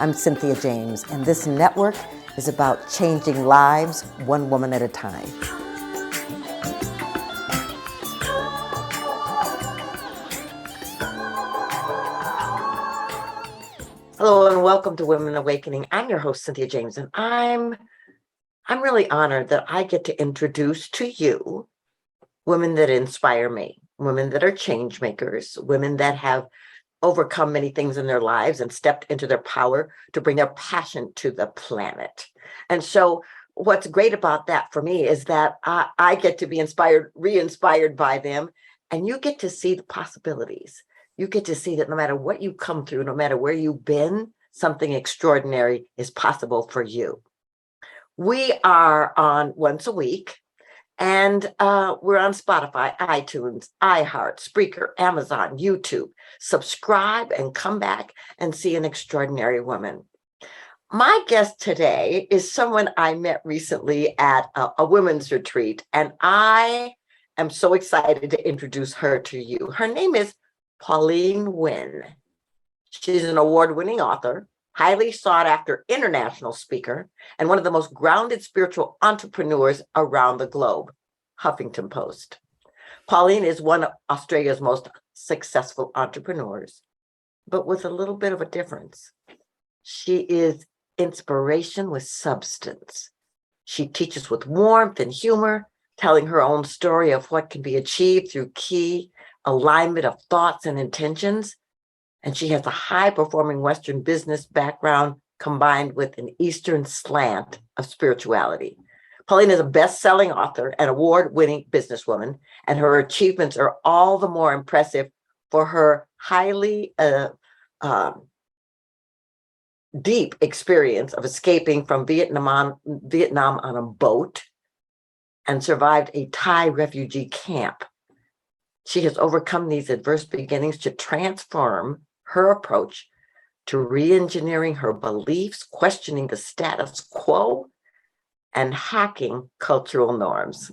I'm Cynthia James, and this network is about changing lives one woman at a time. Hello and welcome to Women Awakening. I'm your host, Cynthia James, and I'm really honored that I get to introduce to you women that inspire me, women that are change makers, women that have overcome many things in their lives and stepped into their power to bring their passion to the planet. And so what's great about that for me is that I get to be inspired, re-inspired by them, and you get to see the possibilities. You get to see that no matter what you come through, no matter where you've been, something extraordinary is possible for you. We are on once a week, and we're on Spotify, iTunes, iHeart, Spreaker, Amazon, YouTube. Subscribe and come back and see an extraordinary woman. My guest today is someone I met recently at a women's retreat, and I am so excited to introduce her to you. Her name is Pauline Nguyen. She's an award-winning author, highly sought-after international speaker, and one of the most grounded spiritual entrepreneurs around the globe. Huffington Post. Pauline is one of Australia's most successful entrepreneurs, but with a little bit of a difference. She is inspiration with substance. She teaches with warmth and humor, telling her own story of what can be achieved through key alignment of thoughts and intentions. And she has a high-performing Western business background combined with an Eastern slant of spirituality. Pauline is a best-selling author and award-winning businesswoman, and her achievements are all the more impressive for her highly deep experience of escaping from Vietnam on a boat and survived a Thai refugee camp. She has overcome these adverse beginnings to transform her approach to re-engineering her beliefs, questioning the status quo, and hacking cultural norms.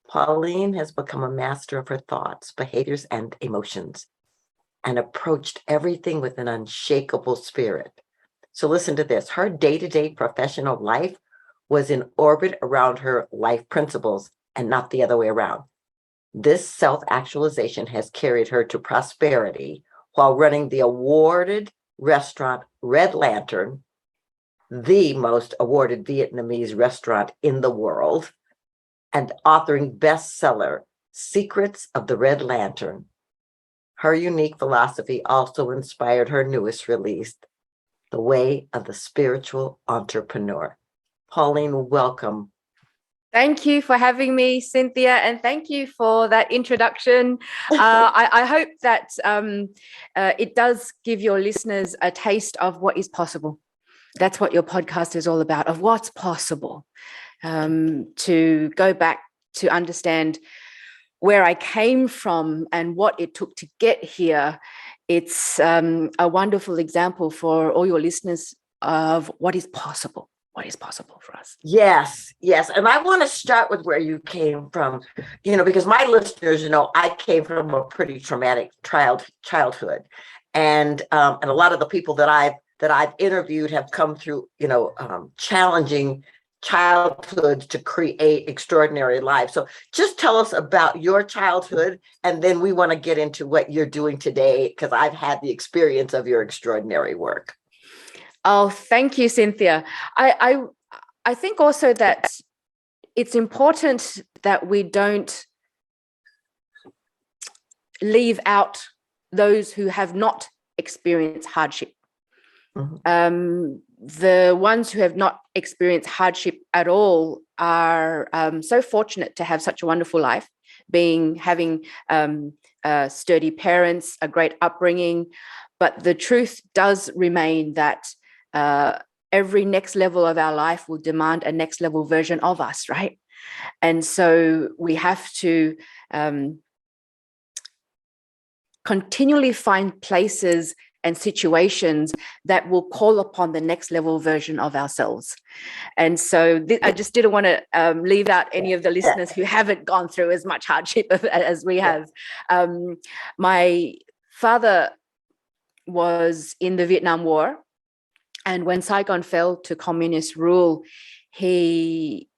Pauline has become a master of her thoughts, behaviors, and emotions, and approached everything with an unshakable spirit. So listen to this. Her day-to-day professional life was in orbit around her life principles and not the other way around. This self-actualization has carried her to prosperity while running the awarded restaurant Red Lantern, the most awarded Vietnamese restaurant in the world, and authoring bestseller Secrets of the Red Lantern. Her unique philosophy also inspired her newest release, The Way of the Spiritual Entrepreneur. Pauline, welcome. Thank you for having me, Cynthia, and thank you for that introduction. I hope that it does give your listeners a taste of what is possible. That's what your podcast is all about, of what's possible. To go back to understand where I came from and what it took to get here. It's a wonderful example for all your listeners of what is possible. What is possible for us. Yes. And I want to start with where you came from, because my listeners, I came from a pretty traumatic childhood. And a lot of the people that I've interviewed have come through, challenging childhoods to create extraordinary lives. So just tell us about your childhood, and then we want to get into what you're doing today, because I've had the experience of your extraordinary work. Oh, thank you, Cynthia. I think also that it's important that we don't leave out those who have not experienced hardship. Mm-hmm. The ones who have not experienced hardship at all are so fortunate to have such a wonderful life, having sturdy parents, a great upbringing. But the truth does remain that every next level of our life will demand a next level version of us, right? And so we have to continually find places and situations that will call upon the next level version of ourselves. And so I just didn't want to leave out any of the listeners who haven't gone through as much hardship as we have. My father was in the Vietnam War. And when Saigon fell to communist rule, he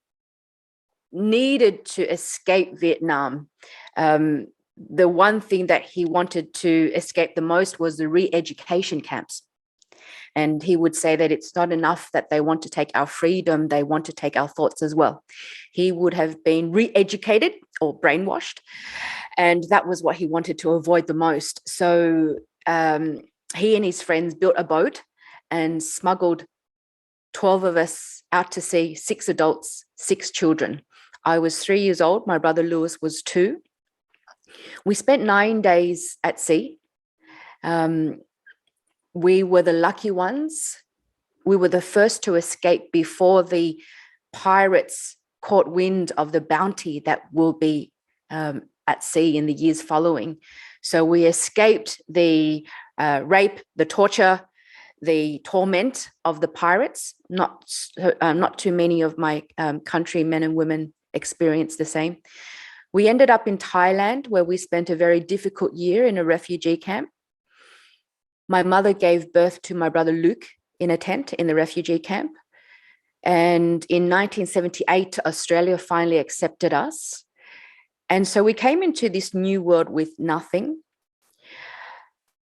needed to escape Vietnam. The one thing that he wanted to escape the most was the re-education camps. And he would say that it's not enough that they want to take our freedom, they want to take our thoughts as well. He would have been re-educated or brainwashed, and that was what he wanted to avoid the most. So he and his friends built a boat and smuggled 12 of us out to sea, 6 adults, 6 children. I was 3 years old. My brother Lewis was 2. We spent 9 days at sea. We were the lucky ones. We were the first to escape before the pirates caught wind of the bounty that will be at sea in the years following. So we escaped the rape, the torture, the torment of the pirates. Not too many of my countrymen and women experienced the same. We ended up in Thailand, where we spent a very difficult year in a refugee camp. My mother gave birth to my brother Luke in a tent in the refugee camp. And in 1978, Australia finally accepted us. And so we came into this new world with nothing.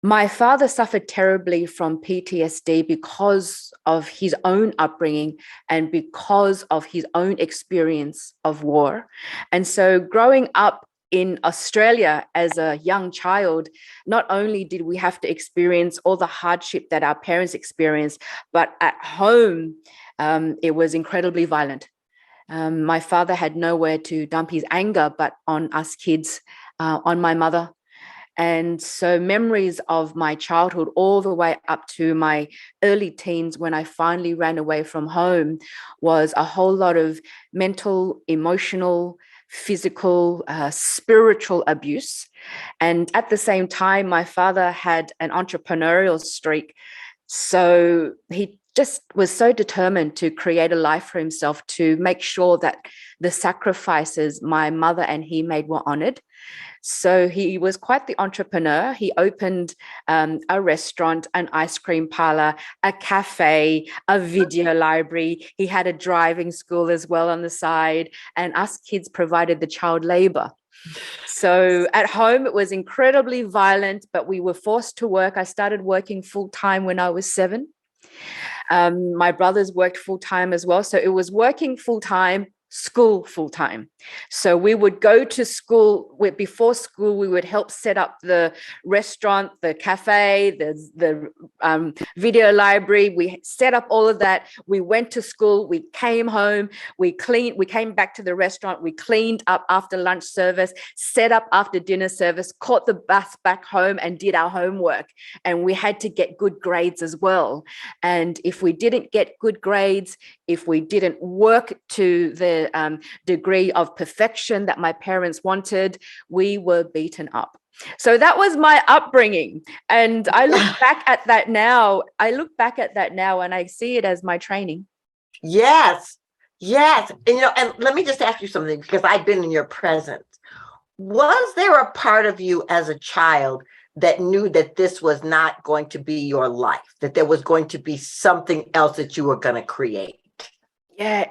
My father suffered terribly from PTSD because of his own upbringing and because of his own experience of war. And so growing up in Australia as a young child, not only did we have to experience all the hardship that our parents experienced, but at home, it was incredibly violent. My father had nowhere to dump his anger but on us kids, on my mother. And so memories of my childhood all the way up to my early teens, when I finally ran away from home, was a whole lot of mental, emotional, physical, spiritual abuse. And at the same time, my father had an entrepreneurial streak. So he just was so determined to create a life for himself, to make sure that the sacrifices my mother and he made were honored. So he was quite the entrepreneur. He opened a restaurant, an ice cream parlor, a cafe, a video library. He had a driving school as well on the side, and us kids provided the child labor. So at home, it was incredibly violent, but we were forced to work. I started working full time when I was 7. My brothers worked full time as well. So it was working full time, school full time. So we would go to school. Before school, we would help set up the restaurant, the cafe, the video library. We set up all of that. We went to school. We came home. We came back to the restaurant. We cleaned up after lunch service, set up after dinner service, caught the bus back home, and did our homework. And we had to get good grades as well. And if we didn't get good grades, if we didn't work to the degree of perfection that my parents wanted, we were beaten up. So that was my upbringing. And I look back at that now. And I see it as my training. Yes. Yes. And let me just ask you something, because I've been in your presence. Was there a part of you as a child that knew that this was not going to be your life, that there was going to be something else that you were going to create? Yeah,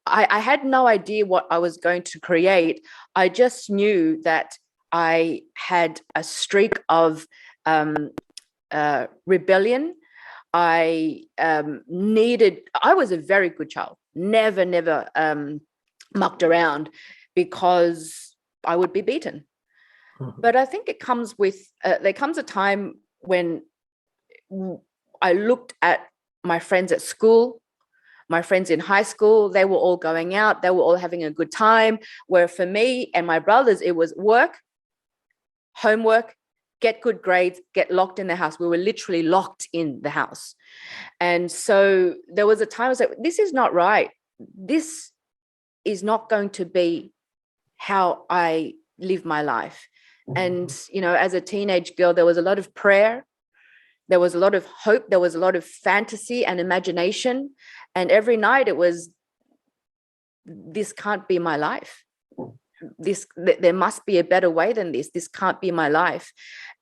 I had no idea what I was going to create. I just knew that I had a streak of rebellion. I was a very good child, never mucked around, because I would be beaten. Mm-hmm. But I think there comes a time when I looked at my friends at school, my friends in high school. They were all going out. They were all having a good time. Where for me and my brothers, it was work, homework, get good grades, get locked in the house. We were literally locked in the house. And so there was a time I was like, this is not right. This is not going to be how I live my life. And, as a teenage girl, there was a lot of prayer. There was a lot of hope. There was a lot of fantasy and imagination. And every night it was, this can't be my life. There must be a better way than this. This can't be my life.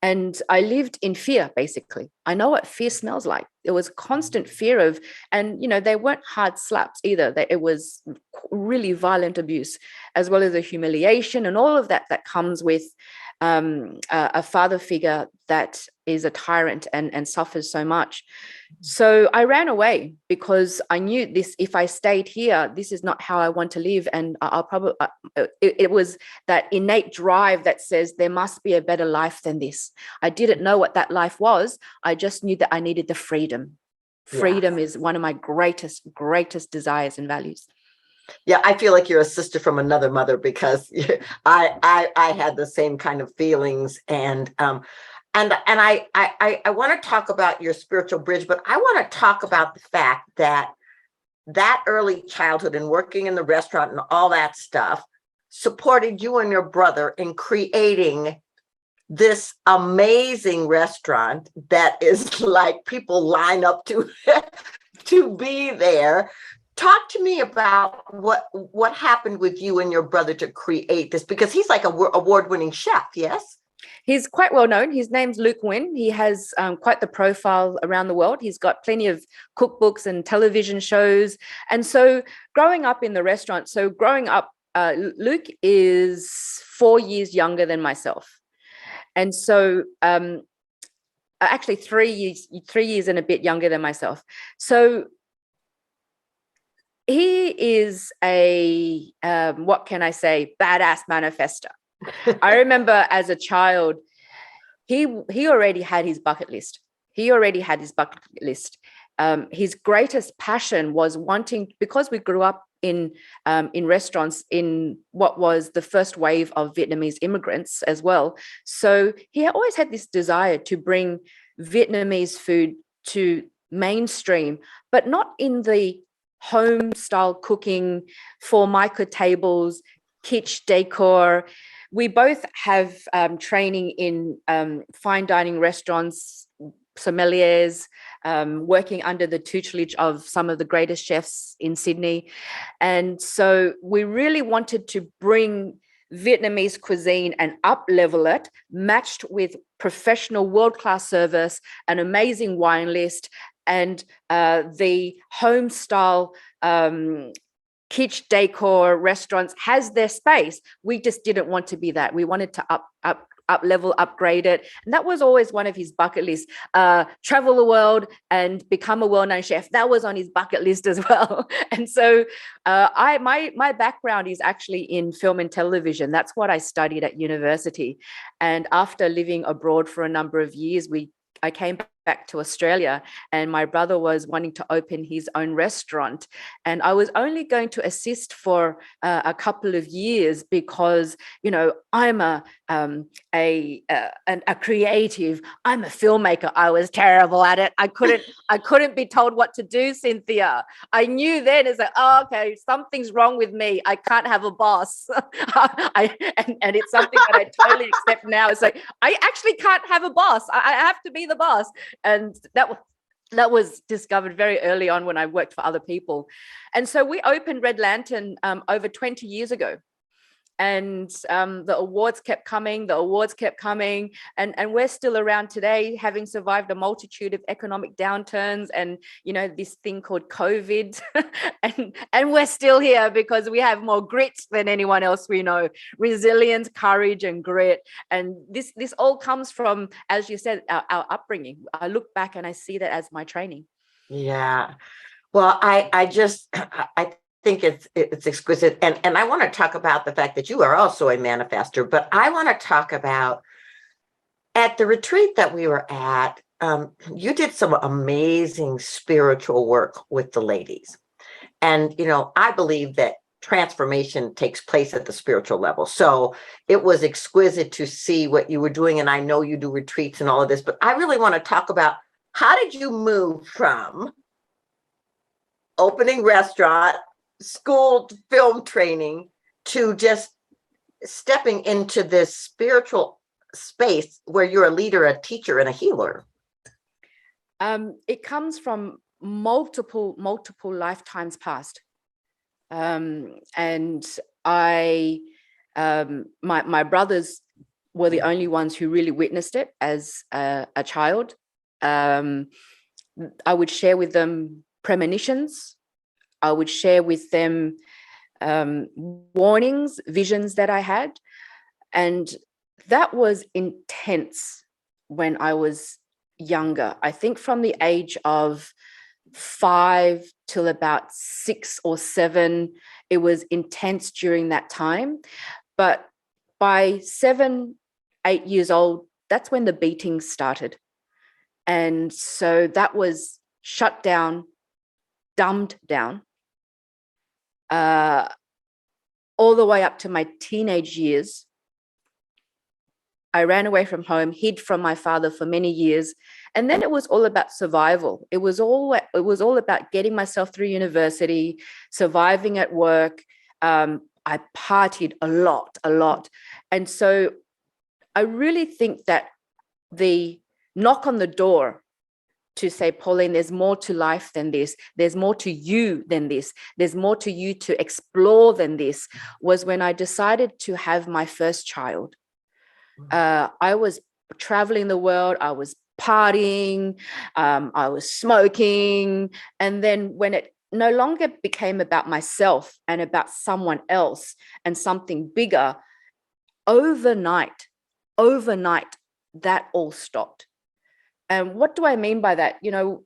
And I lived in fear, basically. I know what fear smells like. There was constant fear of, and, they weren't hard slaps either. It was really violent abuse, as well as the humiliation and all of that comes with a father figure that is a tyrant and suffers so much. So I ran away because I knew this, if I stayed here, this is not how I want to live. And I'll probably, it was that innate drive that says there must be a better life than this. I didn't know what that life was. I just knew that I needed the freedom. Freedom is one of my greatest desires and values. Yeah, I feel like you're a sister from another mother, because I had the same kind of feelings, and I want to talk about your spiritual bridge, but I want to talk about the fact that early childhood and working in the restaurant and all that stuff supported you and your brother in creating this amazing restaurant that is like people line up to to be there. Talk to me about what happened with you and your brother to create this, because he's like a award-winning chef. Yes. He's quite well known. His name's Luke Nguyen. He has quite the profile around the world. He's got plenty of cookbooks and television shows. And so growing up in the restaurant, Luke is 4 years younger than myself. And so actually 3 years and a bit younger than myself. So he is a, what can I say, badass manifester. I remember as a child, he already had his bucket list. His greatest passion was wanting, because we grew up in restaurants in what was the first wave of Vietnamese immigrants as well. So he always had this desire to bring Vietnamese food to mainstream, but not in the home style cooking, formica tables, kitsch decor. We both have training in fine dining restaurants, sommeliers, working under the tutelage of some of the greatest chefs in Sydney. And so we really wanted to bring Vietnamese cuisine and up-level it, matched with professional world-class service, an amazing wine list, and the home style kitsch decor restaurants has their space. We just didn't want to be that. We wanted to up level, upgrade it. And that was always one of his bucket lists. Travel the world and become a well-known chef. That was on his bucket list as well. And so my background is actually in film and television. That's what I studied at university. And after living abroad for a number of years, I came back to Australia, and my brother was wanting to open his own restaurant, and I was only going to assist for a couple of years because I'm a creative. I'm a filmmaker. I was terrible at it. I couldn't be told what to do, Cynthia. I knew then, it's like, oh, okay, something's wrong with me. I can't have a boss. And it's something that I totally accept now. It's like, I actually can't have a boss. I have to be the boss. And that was discovered very early on when I worked for other people. And so we opened Red Lantern over 20 years ago. And the awards kept coming, and we're still around today, having survived a multitude of economic downturns and this thing called COVID, and we're still here because we have more grit than anyone else we know, resilience, courage, and grit. And this all comes from, as you said, our upbringing. I look back and I see that as my training. Yeah. Well, I think it's exquisite. And I want to talk about the fact that you are also a manifester, but I want to talk about at the retreat that we were at, you did some amazing spiritual work with the ladies. And, I believe that transformation takes place at the spiritual level. So it was exquisite to see what you were doing. And I know you do retreats and all of this, but I really want to talk about, how did you move from opening restaurant, school, film training, to just stepping into this spiritual space where you're a leader, a teacher, and a healer? It comes from multiple lifetimes past. And my brothers were the only ones who really witnessed it as a child. I would share with them premonitions. I would share with them warnings, visions that I had. And that was intense when I was younger. I think from the age of 5 till about 6 or 7, it was intense during that time. But by 7, 8 years old, that's when the beatings started. And so that was shut down, dumbed down, all the way up to my teenage years. I ran away from home, hid from my father for many years. And then it was all about survival. It was all about getting myself through university, surviving at work. I partied a lot. And so I really think that the knock on the door to say, Pauline, there's more to life than this. There's more to you than this. There's more to you to explore than this, was when I decided to have my first child. I was traveling the world. I was partying. I was smoking. And then when it no longer became about myself and about someone else and something bigger, overnight, that all stopped. And what do I mean by that?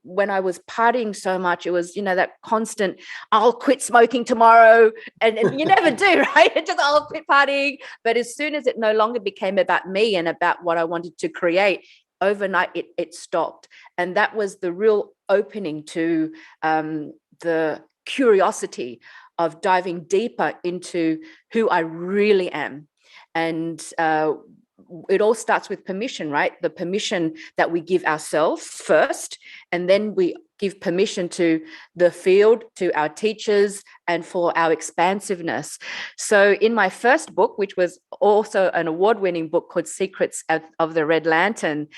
When I was partying so much, it was, that constant, I'll quit smoking tomorrow. And you never do, right? It just, I'll quit partying. But as soon as it no longer became about me and about what I wanted to create, overnight, it stopped. And that was the real opening to the curiosity of diving deeper into who I really am. And it all starts with permission, right? The permission that we give ourselves first, and then we give permission to the field, to our teachers, and for our expansiveness. So in my first book, which was also an award-winning book called Secrets of the Red Lantern,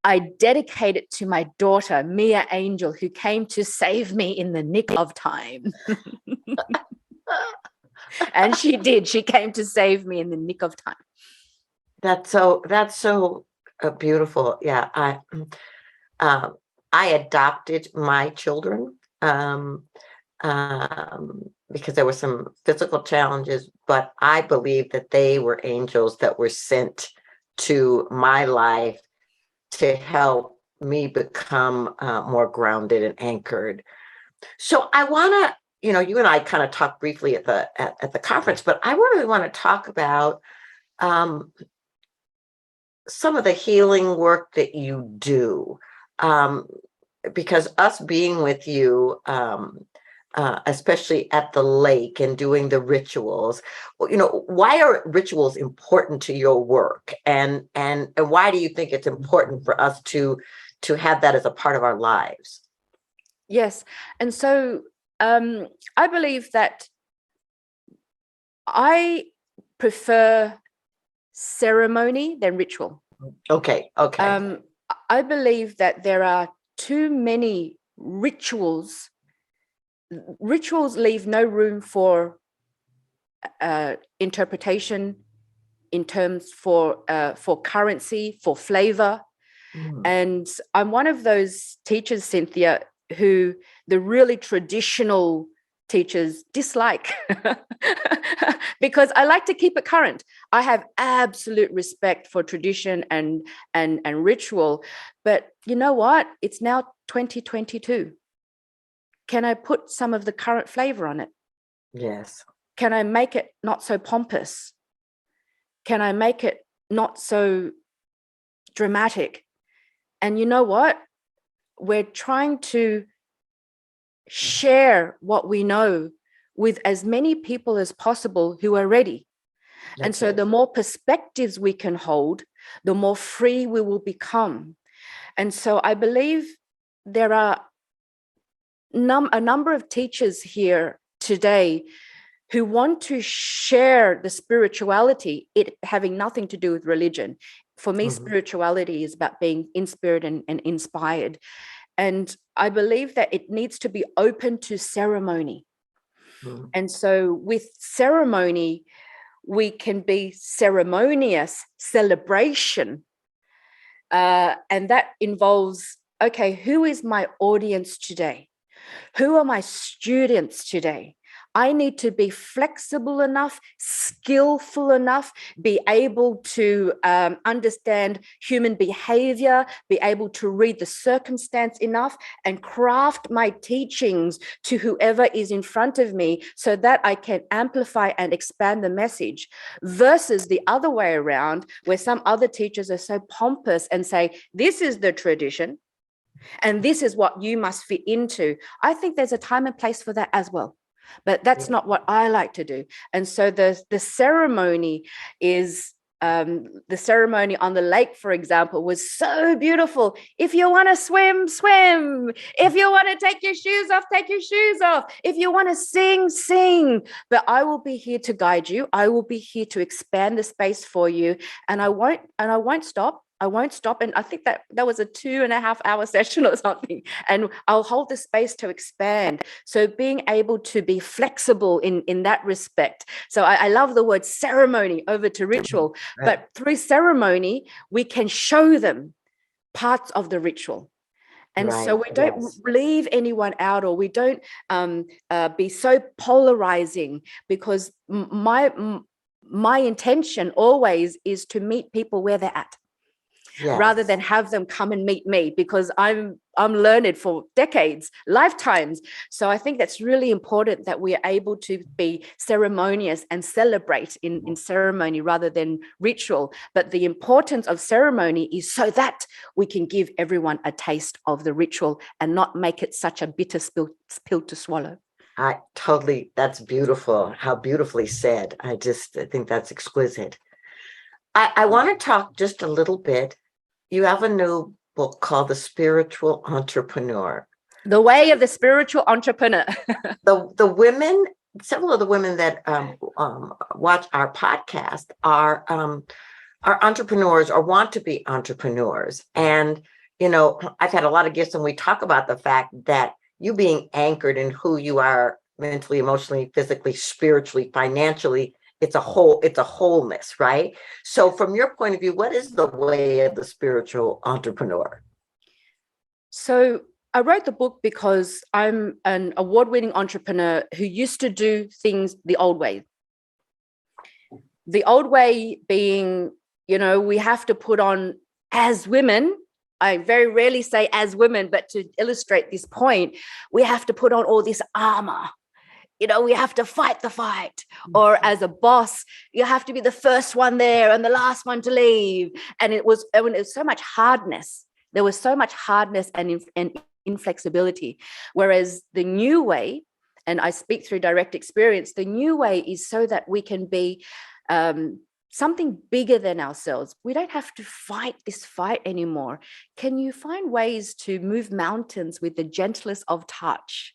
I dedicate it to my daughter, Mia Angel, who came to save me in the nick of time. And she did. She came to save me in the nick of time. That's so beautiful. Yeah, I adopted my children because there were some physical challenges, but I believe that they were angels that were sent to my life to help me become more grounded and anchored. So I want to, you and I kind of talked briefly at the conference, but I really want to talk about some of the healing work that you do, because us being with you, especially at the lake and doing the rituals, why are rituals important to your work, and why do you think it's important for us to have that as a part of our lives? Yes, and so I believe that I prefer ceremony than ritual. Okay. I believe that there are too many rituals. Rituals leave no room for interpretation in terms for currency, for flavor. And I'm one of those teachers, Cynthia, who the really traditional teachers dislike because I like to keep it current. I have absolute respect for tradition and ritual, but you know what? It's now 2022. Can I put some of the current flavor on it? Yes. Can I make it not so pompous? Can I make it not so dramatic? And you know what? We're trying to share what we know with as many people as possible who are ready. And so the more perspectives we can hold, the more free we will become. And so I believe there are a number of teachers here today who want to share the spirituality, it having nothing to do with religion. For me, spirituality is about being inspired and inspired. And I believe that it needs to be open to ceremony. And so with ceremony, we can be ceremonious celebration. And that involves, okay, who is my audience today? Who are my students today? I need to be flexible enough, skillful enough, be able to understand human behavior, be able to read the circumstance enough, and craft my teachings to whoever is in front of me so that I can amplify and expand the message, versus the other way around, where some other teachers are so pompous and say, this is the tradition, and this is what you must fit into. I think there's a time and place for that as well. But that's not what I like to do. And so the ceremony is, the ceremony on the lake, for example, was so beautiful. If you want to swim, swim. If you want to take your shoes off, take your shoes off. If you want to sing, sing. But I will be here to guide you. I will be here to expand the space for you. And I won't stop. I won't stop. And I think that was a 2.5-hour session or something. And I'll hold the space to expand. So being able to be flexible in that respect. So I love the word ceremony over to ritual, but through ceremony, we can show them parts of the ritual. And so we don't leave anyone out, or we don't be so polarizing, because my intention always is to meet people where they're at. Yes. Rather than have them come and meet me, because I'm learned for decades, lifetimes. So I think that's really important, that we are able to be ceremonious and celebrate in ceremony rather than ritual. But the importance of ceremony is so that we can give everyone a taste of the ritual and not make it such a bitter pill to swallow. That's beautiful. How beautifully said. I think that's exquisite. I want to talk just a little bit. You have a new book called The Spiritual Entrepreneur. The Way of the Spiritual Entrepreneur. The women, several of the women that watch our podcast are entrepreneurs or want to be entrepreneurs. And, I've had a lot of guests, and we talk about the fact that you being anchored in who you are mentally, emotionally, physically, spiritually, financially, it's a wholeness, right? So from your point of view, what is the way of the spiritual entrepreneur? So I wrote the book because I'm an award-winning entrepreneur who used to do things the old way. The old way being, we have to put on, as women, I very rarely say as women, but to illustrate this point, we have to put on all this armor. We have to fight the fight. Or as a boss, you have to be the first one there and the last one to leave. And it was so much hardness. There was so much hardness and inflexibility. Whereas the new way, and I speak through direct experience, the new way is so that we can be something bigger than ourselves. We don't have to fight this fight anymore. Can you find ways to move mountains with the gentlest of touch?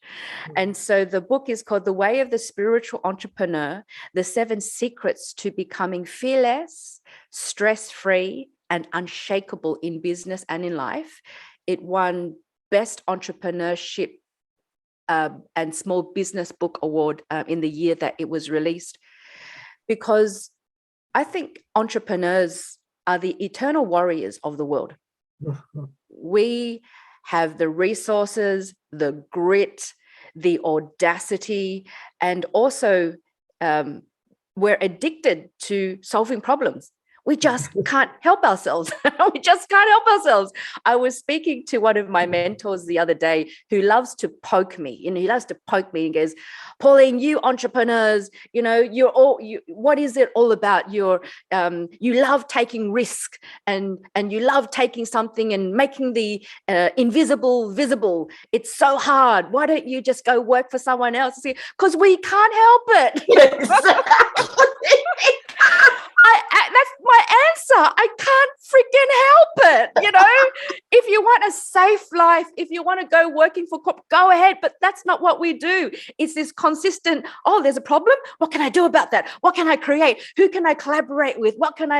And so the book is called The Way of the Spiritual Entrepreneur, The 7 Secrets to Becoming Fearless, Stress-Free, and Unshakable in Business and in Life. It won Best Entrepreneurship and Small Business Book Award in the year that it was released, because I think entrepreneurs are the eternal warriors of the world. We have the resources, the grit, the audacity, and also we're addicted to solving problems. We just can't help ourselves. We just can't help ourselves. I was speaking to one of my mentors the other day who loves to poke me. He loves to poke me and goes, Pauline, you entrepreneurs, what is it all about? You love taking risk and you love taking something and making the invisible visible. It's so hard. Why don't you just go work for someone else? Because we can't help it. Exactly. That's my answer. I can't freaking help it. If you want a safe life, if you want to go working for go ahead. But that's not what we do. It's this consistent, there's a problem. What can I do about that? What can I create? Who can I collaborate with? What can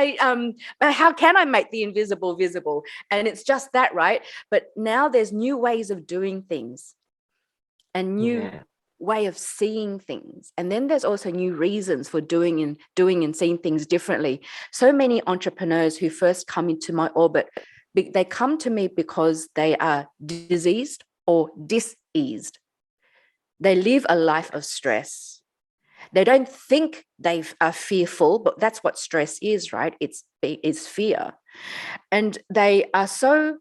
how can I make the invisible visible? And it's just that, right? But now there's new ways of doing things and new way of seeing things. And then there's also new reasons for doing and seeing things differently. So many entrepreneurs who first come into my orbit, they come to me because they are diseased or diseased. They live a life of stress. They don't think they are fearful, but that's what stress is, right? It's fear. And they are so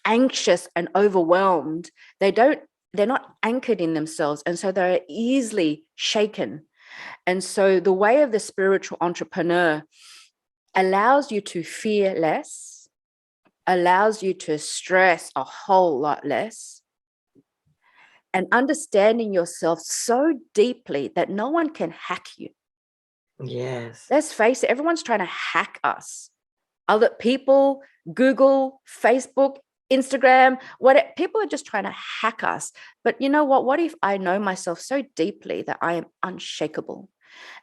anxious and overwhelmed. They're not anchored in themselves. And so they're easily shaken. And so the way of the spiritual entrepreneur allows you to fear less, allows you to stress a whole lot less, and understanding yourself so deeply that no one can hack you. Yes. Let's face it, everyone's trying to hack us. Other people, Google, Facebook, Instagram, people are just trying to hack us. But you know what? What if I know myself so deeply that I am unshakable?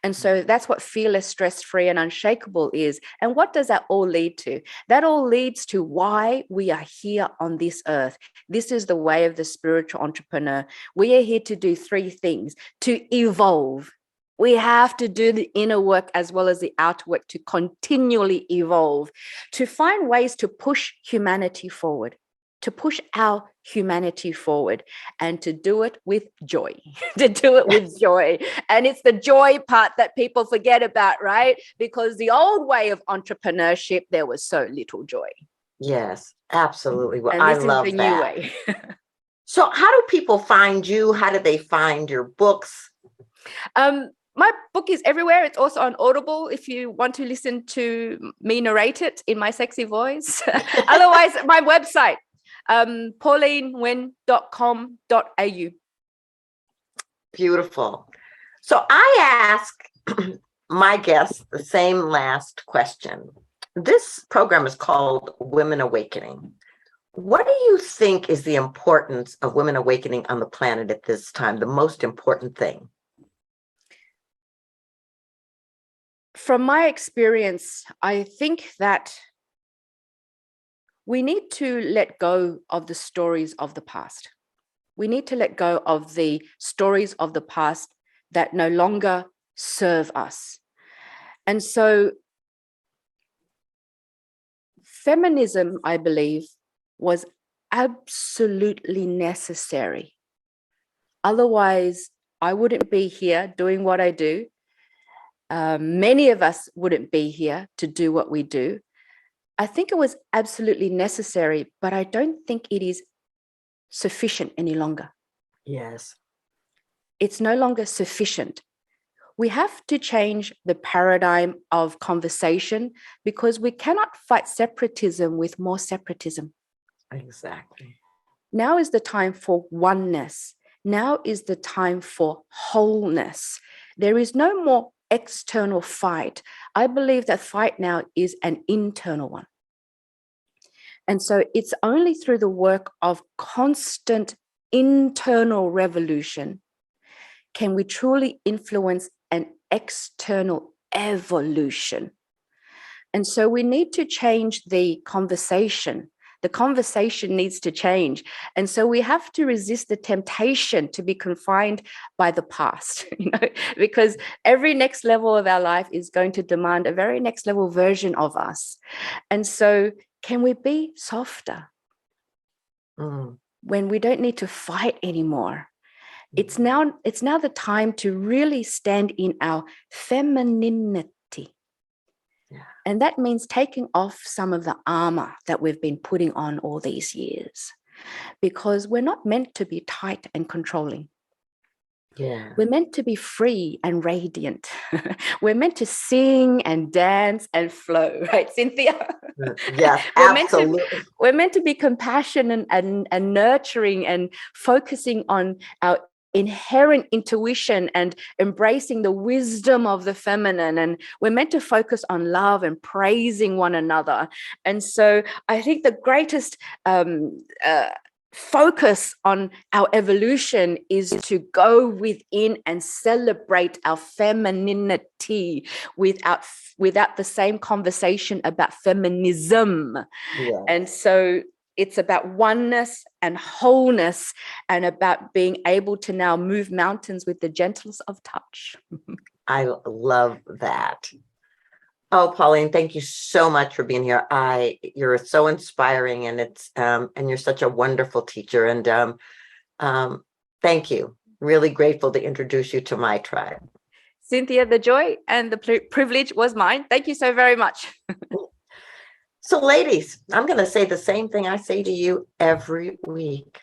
And so that's what fearless, stress-free, and unshakable is. And what does that all lead to? That all leads to why we are here on this earth. This is the way of the spiritual entrepreneur. We are here to do three things: to evolve. We have to do the inner work as well as the outer work to continually evolve, to find ways to push humanity forward, to push our humanity forward, and to do it with joy, to do it with joy. And it's the joy part that people forget about, right? Because the old way of entrepreneurship, there was so little joy. Yes, absolutely. Well, And I this is love the new that. way. So how do people find you? How do they find your books? My book is everywhere. It's also on Audible if you want to listen to me narrate it in my sexy voice. Otherwise, my website, paulinenguyen.com.au. Beautiful. So I ask my guests the same last question. This program is called Women Awakening. What do you think is the importance of women awakening on the planet at this time, the most important thing? From my experience, I think that we need to let go of the stories of the past. We need to let go of the stories of the past that no longer serve us. And so feminism, I believe, was absolutely necessary. Otherwise, I wouldn't be here doing what I do. Many of us wouldn't be here to do what we do. I think it was absolutely necessary, but I don't think it is sufficient any longer. Yes. It's no longer sufficient. We have to change the paradigm of conversation because we cannot fight separatism with more separatism. Exactly. Now is the time for oneness. Now is the time for wholeness. There is no more external fight. I believe that fight now is an internal one. And so it's only through the work of constant internal revolution can we truly influence an external evolution. And so we need to change the conversation. The conversation needs to change. And so we have to resist the temptation to be confined by the past, because every next level of our life is going to demand a very next level version of us. And so can we be softer when we don't need to fight anymore? It's now the time to really stand in our femininity. Yeah. And that means taking off some of the armor that we've been putting on all these years, because we're not meant to be tight and controlling. Yeah. We're meant to be free and radiant. We're meant to sing and dance and flow, right, Cynthia? Yes, absolutely. We're meant to be compassionate and nurturing and focusing on our inherent intuition and embracing the wisdom of the feminine. And we're meant to focus on love and praising one another. And so I think the greatest focus on our evolution is to go within and celebrate our femininity without the same conversation about feminism. Yeah. And so it's about oneness and wholeness, and about being able to now move mountains with the gentlest of touch. I love that. Oh, Pauline, thank you so much for being here. You're so inspiring, and and you're such a wonderful teacher. And thank you. Really grateful to introduce you to my tribe. Cynthia, the joy and the privilege was mine. Thank you so very much. So, ladies, I'm going to say the same thing I say to you every week.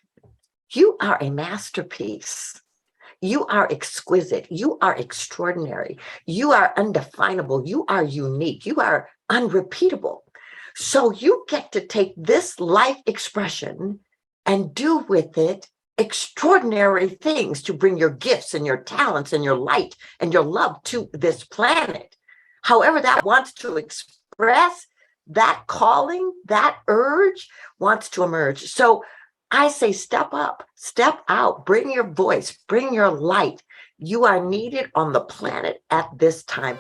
You are a masterpiece. You are exquisite. You are extraordinary. You are undefinable. You are unique. You are unrepeatable. So you get to take this life expression and do with it extraordinary things to bring your gifts and your talents and your light and your love to this planet. However that wants to express, that calling, that urge wants to emerge. So I say, step up, step out, bring your voice, bring your light. You are needed on the planet at this time.